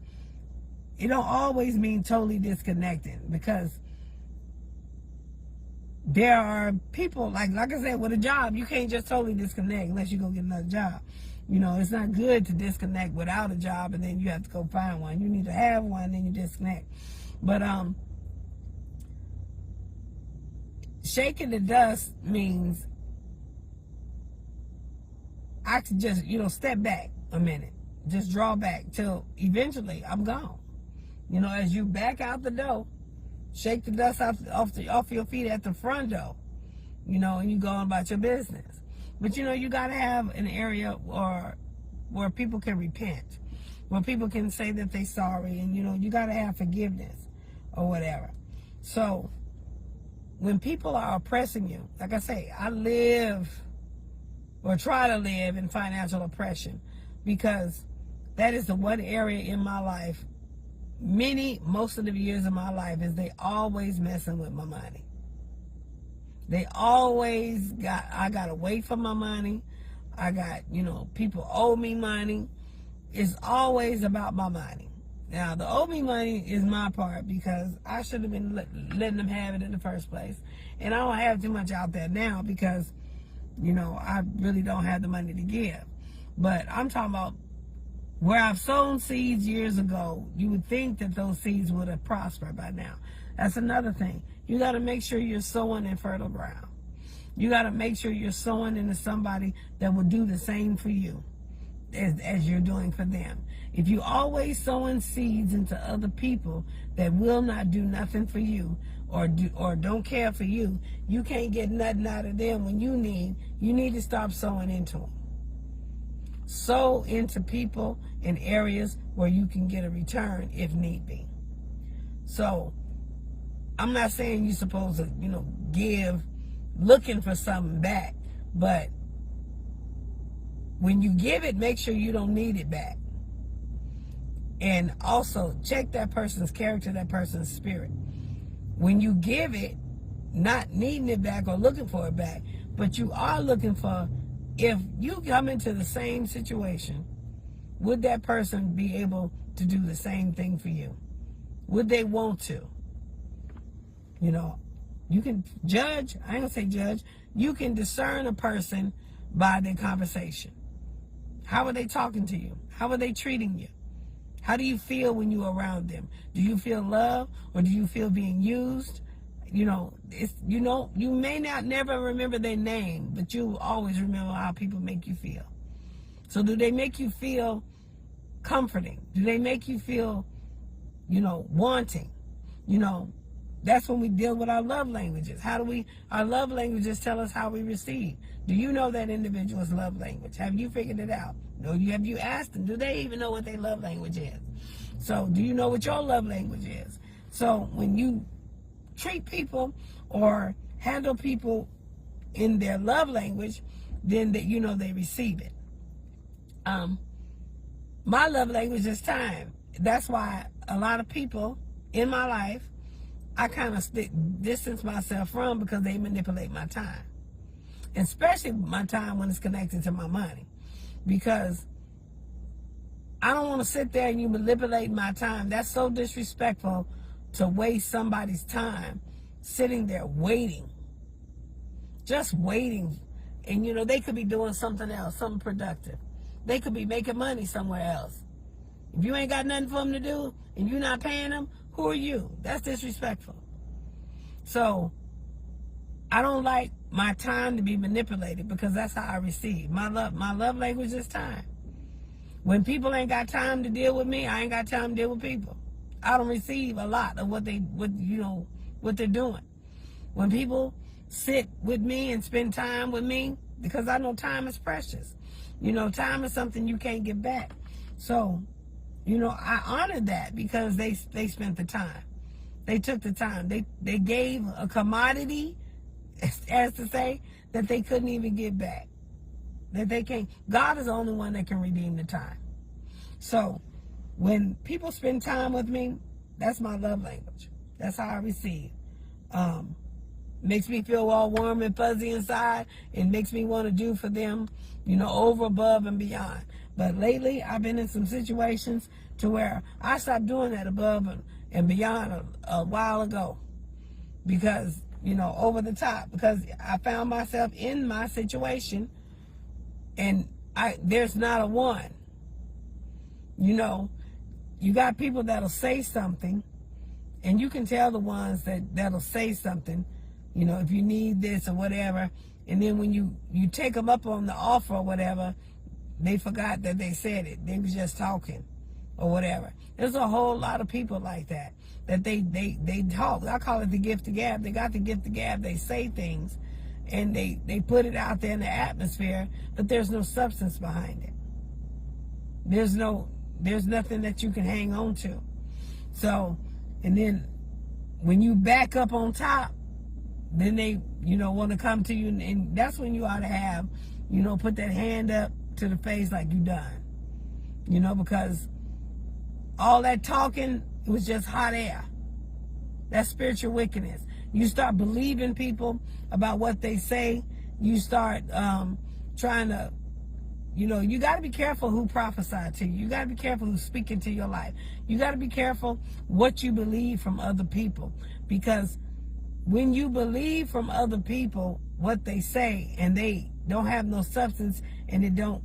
it don't always mean totally disconnecting, because there are people, like I said, with a job, you can't just totally disconnect unless you go get another job. It's not good to disconnect without a job and then you have to go find one. You need to have one, then you disconnect. But shaking the dust means I can just, step back a minute. Just draw back till eventually I'm gone. As you back out the door, shake the dust off your feet at the front door, and you go on about your business. But, you got to have an area where people can repent, where people can say that they're sorry, and, you got to have forgiveness or whatever. So when people are oppressing you, like I say, I live or try to live in financial oppression, because that is the one area in my life, most of the years of my life, is they always messing with my money. I gotta wait for my money. I got, people owe me money. It's always about my money. Now, the owe me money is my part because I should have been letting them have it in the first place. And I don't have too much out there now because, I really don't have the money to give. But I'm talking about where I've sown seeds years ago. You would think that those seeds would have prospered by now. That's another thing. You got to make sure you're sowing in fertile ground. You got to make sure you're sowing into somebody that will do the same for you as you're doing for them. If you always sowing seeds into other people that will not do nothing for you or don't care for you, you can't get nothing out of them when you need to stop sowing into them. Sow into people in areas where you can get a return if need be. So I'm not saying you're supposed to, give looking for something back, but when you give it, make sure you don't need it back. And also check that person's character, that person's spirit. When you give it, not needing it back or looking for it back, but you are looking for, if you come into the same situation, would that person be able to do the same thing for you? Would they want to? You can judge, I ain't gonna say judge, you can discern a person by their conversation. How are they talking to you? How are they treating you? How do you feel when you're around them? Do you feel love or do you feel being used? You may not never remember their name, but you always remember how people make you feel. So do they make you feel comforting? Do they make you feel, wanting? That's when we deal with our love languages. Our love languages tell us how we receive. Do you know that individual's love language? Have you figured it out? Have you asked them? Do they even know what their love language is? So do you know what your love language is? So when you treat people or handle people in their love language, then they receive it. My love language is time. That's why a lot of people in my life, I kind of distance myself from because they manipulate my time. Especially my time when it's connected to my money. Because I don't want to sit there and you manipulate my time. That's so disrespectful to waste somebody's time sitting there waiting. Just waiting. And they could be doing something else, something productive. They could be making money somewhere else. If you ain't got nothing for them to do and you're not paying them, who are you? That's disrespectful. So I don't like my time to be manipulated because that's how I receive. My love language is time. When people ain't got time to deal with me, I ain't got time to deal with people. I don't receive a lot of what they're doing. When people sit with me and spend time with me, because I know time is precious. Time is something you can't get back. So, I honor that because they spent the time. They took the time. They gave a commodity, as to say, that they couldn't even get back. That they can't. God is the only one that can redeem the time. So, when people spend time with me, that's my love language. That's how I receive. Makes me feel all warm and fuzzy inside. It makes me want to do for them, over, above, and beyond. But lately, I've been in some situations to where I stopped doing that above and beyond a while ago. Because, over the top. Because I found myself in my situation and there's not a one. You got people that'll say something and you can tell the ones that'll say something, if you need this or whatever. And then when you take them up on the offer or whatever, they forgot that they said it. They was just talking or whatever. There's a whole lot of people like that they talk. I call it the gift of gab. They got the gift of gab. They say things and they put it out there in the atmosphere, but there's no substance behind it. There's nothing that you can hang on to. So, and then when you back up on top, then they, want to come to you, and that's when you ought to have, put that hand up to the face like you done. Because all that talking was just hot air. That's spiritual wickedness. You start believing people about what they say. You start trying to You know, you got to be careful who prophesied to you. You got to be careful who's speaking to your life. You got to be careful what you believe from other people. Because when you believe from other people what they say and they don't have no substance and it don't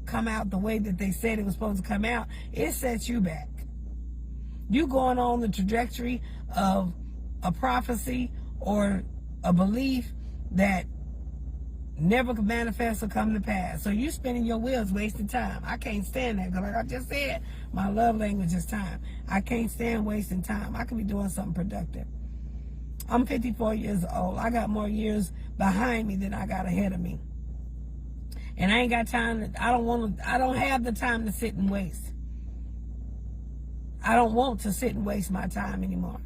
come out the way that they said it was supposed to come out, it sets you back. You going on the trajectory of a prophecy or a belief that never could manifest or come to pass. So you spinning your wheels, wasting time. I can't stand that, because like I just said, my love language is time. I can't stand wasting time. I could be doing something productive. I'm 54 years old. I got more years behind me than I got ahead of me. And I ain't got time I don't have the time to sit and waste. I don't want to sit and waste my time anymore.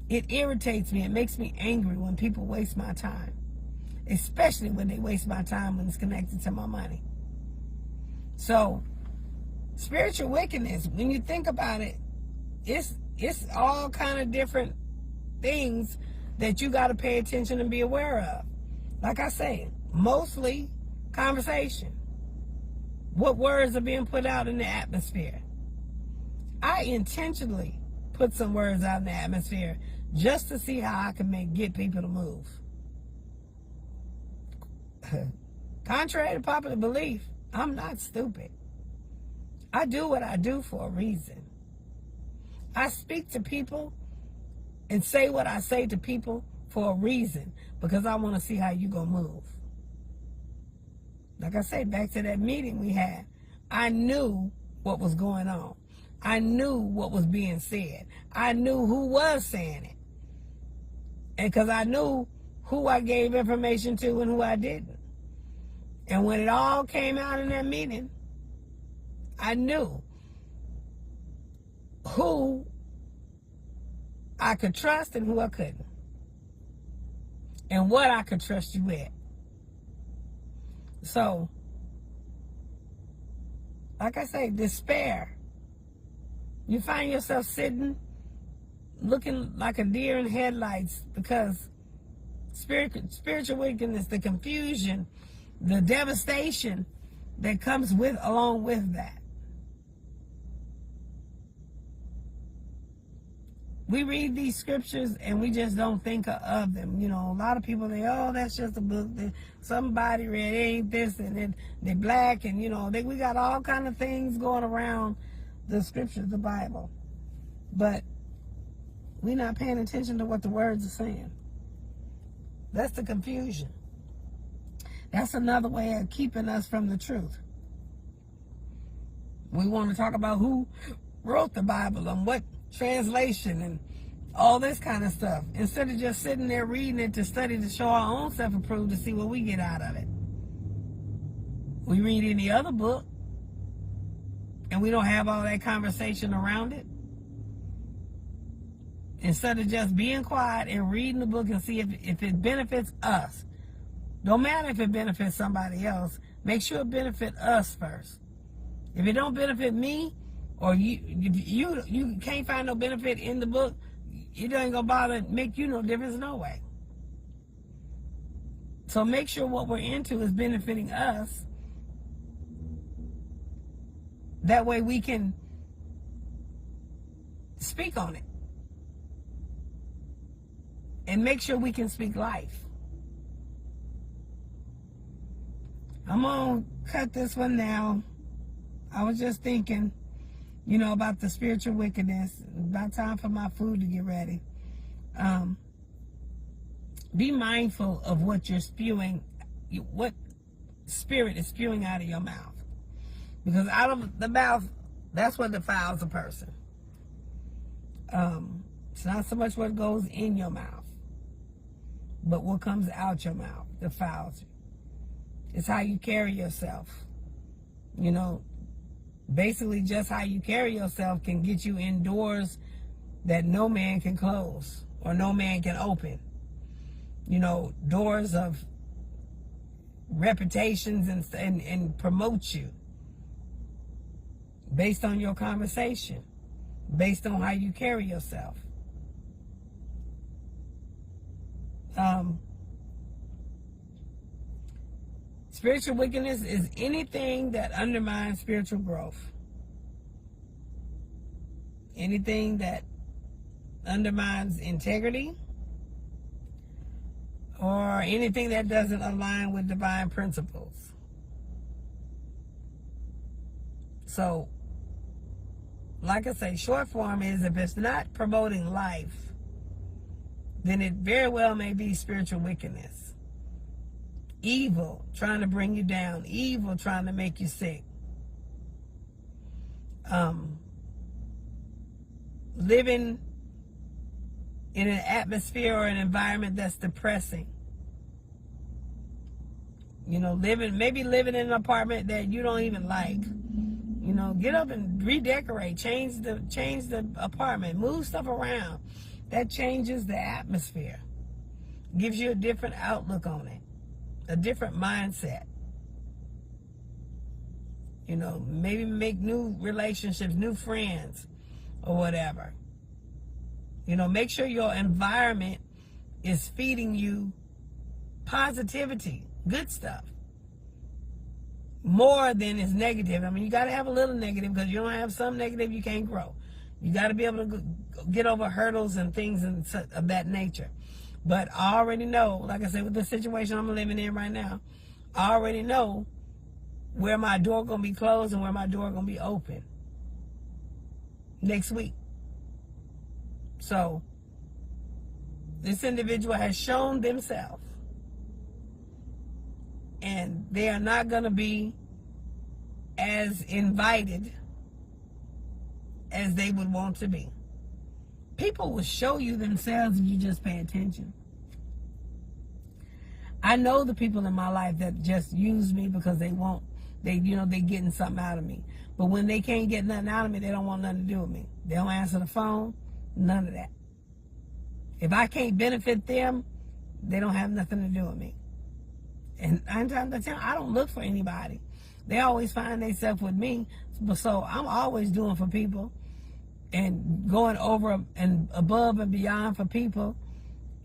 It irritates me. It makes me angry when people waste my time. Especially when they waste my time when it's connected to my money. So, spiritual wickedness, when you think about it, it's all kind of different things that you got to pay attention and be aware of. Like I say, mostly conversation. What words are being put out in the atmosphere? I intentionally put some words out in the atmosphere just to see how I can get people to move. Contrary to popular belief, I'm not stupid. I do what I do for a reason. I speak to people and say what I say to people for a reason, because I want to see how you gonna move. Like I say, back to that meeting we had, I knew what was going on. I knew what was being said. I knew who was saying it. And because I knew who I gave information to and who I didn't. And when it all came out in that meeting, I knew who I could trust and who I couldn't. And what I could trust you with. So, like I say, despair. You find yourself sitting, looking like a deer in headlights, because spiritual wickedness, the confusion, the devastation that comes along with that. We read these scriptures and we just don't think of them. You know, a lot of people say, oh, that's just a book that somebody read. It ain't this, and they're black, and, you know, we got all kind of things going around the scriptures, the Bible. But we're not paying attention to what the words are saying. That's the confusion. That's another way of keeping us from the truth. We want to talk about who wrote the Bible and what translation and all this kind of stuff, instead of just sitting there reading it to study to show our own self-approved to see what we get out of it. We read any other book and we don't have all that conversation around it. Instead of just being quiet and reading the book and see if it benefits us. Don't matter if it benefits somebody else. Make sure it benefits us first. If it don't benefit me, or you can't find no benefit in the book, it ain't gonna bother make you no difference no way. So make sure what we're into is benefiting us. That way we can speak on it. And make sure we can speak life. I'm gonna cut this one now. I was just thinking, you know, about the spiritual wickedness. About time for my food to get ready. Be mindful of what you're spewing, what spirit is spewing out of your mouth. Because out of the mouth, that's what defiles a person. It's not so much what goes in your mouth, but what comes out your mouth defiles you. It's how you carry yourself. You know, basically just how you carry yourself can get you in doors that no man can close or no man can open. You know, doors of reputations and promote you based on your conversation, based on how you carry yourself. Spiritual wickedness is anything that undermines spiritual growth. Anything that undermines integrity, or anything that doesn't align with divine principles. So, like I say, short form is, if it's not promoting life, then it very well may be spiritual wickedness. Evil trying to bring you down. Evil trying to make you sick. Living in an atmosphere or an environment that's depressing. You know, maybe living in an apartment that you don't even like. You know, get up and redecorate, change the apartment, move stuff around. That changes the atmosphere. Gives you a different outlook on it, a different mindset. You know, maybe make new relationships, new friends, or whatever. You know, make sure your environment is feeding you positivity, good stuff, more than is negative. I mean, you got to have a little negative, because you don't have some negative, you can't grow. You got to be able to get over hurdles and things of that nature. But I already know, like I said, with the situation I'm living in right now, I already know where my door going to be closed and where my door going to be open next week. So, this individual has shown themselves, and they are not going to be as invited as they would want to be. People will show you themselves if you just pay attention. I know the people in my life that just use me because they getting something out of me. But when they can't get nothing out of me, they don't want nothing to do with me. They don't answer the phone, none of that. If I can't benefit them, they don't have nothing to do with me. And I don't look for anybody. They always find themselves with me. So I'm always doing for people and going over and above and beyond for people,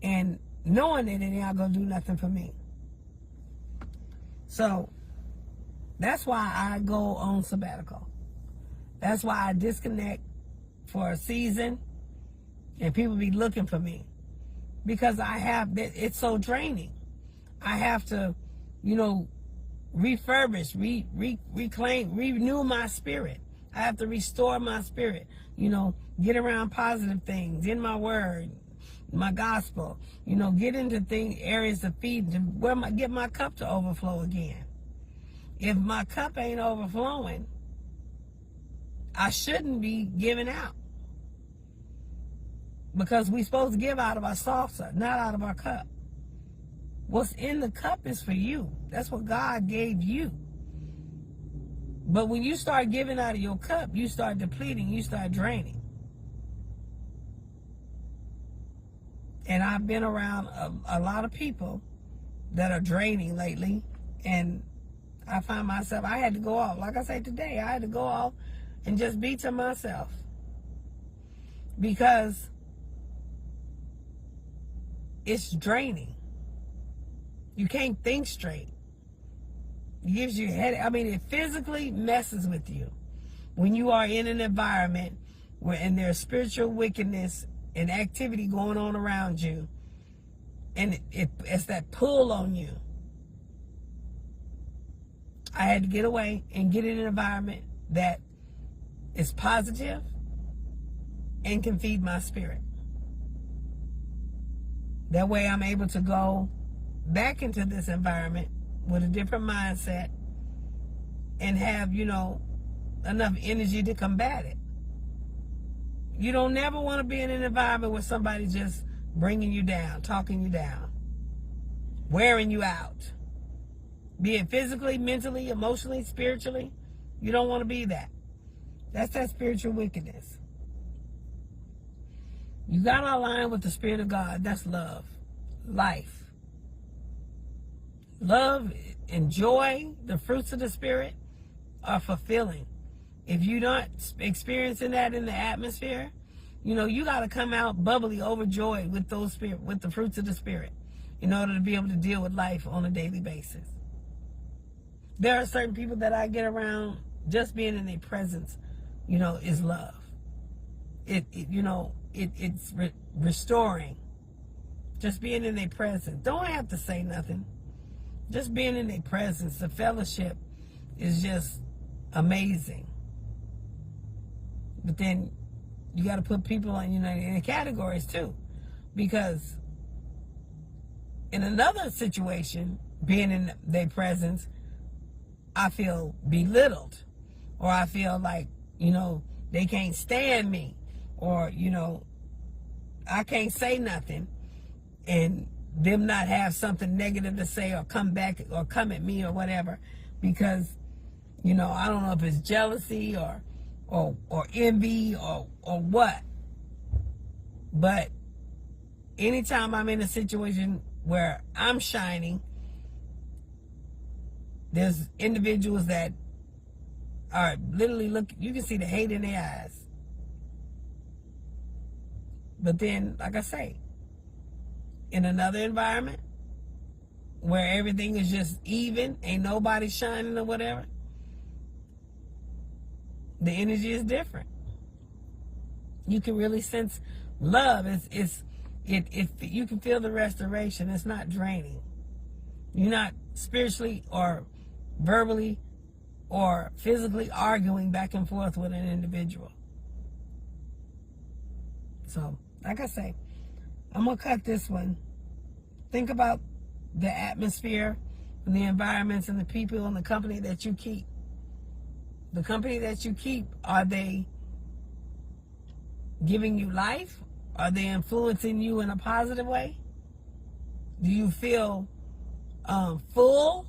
and knowing that they ain't gonna do nothing for me. So that's why I go on sabbatical. That's why I disconnect for a season, and people be looking for me, because it's so draining. I have to, refurbish, reclaim, renew my spirit. I have to restore my spirit, get around positive things in my word, my gospel, get into areas of feed, get my cup to overflow again. If my cup ain't overflowing, I shouldn't be giving out. Because we're supposed to give out of our saucer, not out of our cup. What's in the cup is for you. That's what God gave you. But when you start giving out of your cup, you start depleting, you start draining. And I've been around a lot of people that are draining lately, and I find myself, I had to go off. Like I said today, I had to go off and just be to myself. Because it's draining. You can't think straight. It gives you a headache. I mean, it physically messes with you when you are in an environment and there's spiritual wickedness and activity going on around you, and it's that pull on you. I had to get away and get in an environment that is positive and can feed my spirit. That way I'm able to go back into this environment with a different mindset and have, enough energy to combat it. You don't never want to be in an environment where somebody's just bringing you down, talking you down, wearing you out. Be it physically, mentally, emotionally, spiritually. You don't want to be that. That's that spiritual wickedness. You got to align with the Spirit of God. That's love, life. Love and joy, the fruits of the Spirit, are fulfilling. If you're not experiencing that in the atmosphere, you got to come out bubbly, overjoyed with with the fruits of the Spirit, in order to be able to deal with life on a daily basis. There are certain people that I get around, just being in their presence, is love. It's restoring. Just being in their presence. Don't have to say nothing. Just being in their presence, the fellowship is just amazing. But then you got to put people in the categories too, because in another situation, being in their presence, I feel belittled, or I feel like they can't stand me, or I can't say nothing, and them not have something negative to say or come back or come at me or whatever, because I don't know if it's jealousy or envy or what. But anytime I'm in a situation where I'm shining, there's individuals that are literally you can see the hate in their eyes. But then, like I say, in another environment where everything is just even, ain't nobody shining or whatever, the energy is different. You can really sense love. You can feel the restoration. It's not draining. You're not spiritually or verbally or physically arguing back and forth with an individual. So, like I say, I'm going to cut this one. Think about the atmosphere and the environments and the people and the company that you keep. The company that you keep, are they giving you life? Are they influencing you in a positive way? Do you feel full,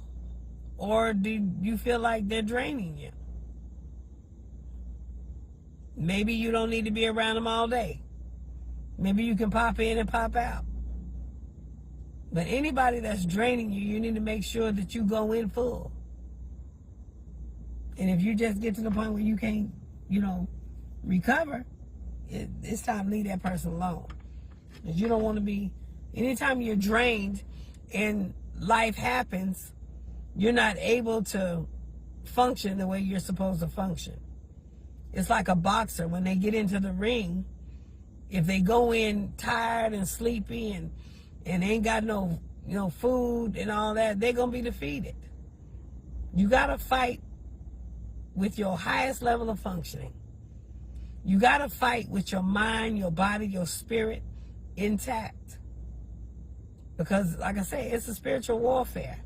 or do you feel like they're draining you? Maybe you don't need to be around them all day. Maybe you can pop in and pop out. But anybody that's draining you, you need to make sure that you go in full. And if you just get to the point where you can't, recover, it's time to leave that person alone. Because you don't want to be, anytime you're drained and life happens, you're not able to function the way you're supposed to function. It's like a boxer. When they get into the ring, if they go in tired and sleepy and ain't got no food and all that, they're going to be defeated. You got to fight with your highest level of functioning. You got to fight with your mind, your body, your spirit intact. Because, like I say, it's a spiritual warfare.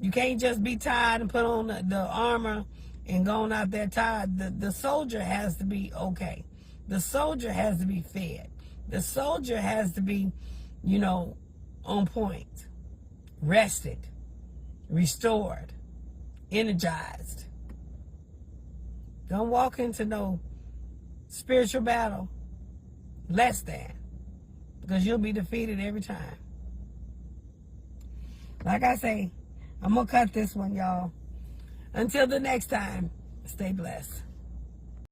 You can't just be tired and put on the armor and going out there tired. The soldier has to be okay. The soldier has to be fed. The soldier has to be, on point, rested, restored, energized. Don't walk into no spiritual battle less than, because you'll be defeated every time. Like I say, I'm going to cut this one, y'all. Until the next time, stay blessed.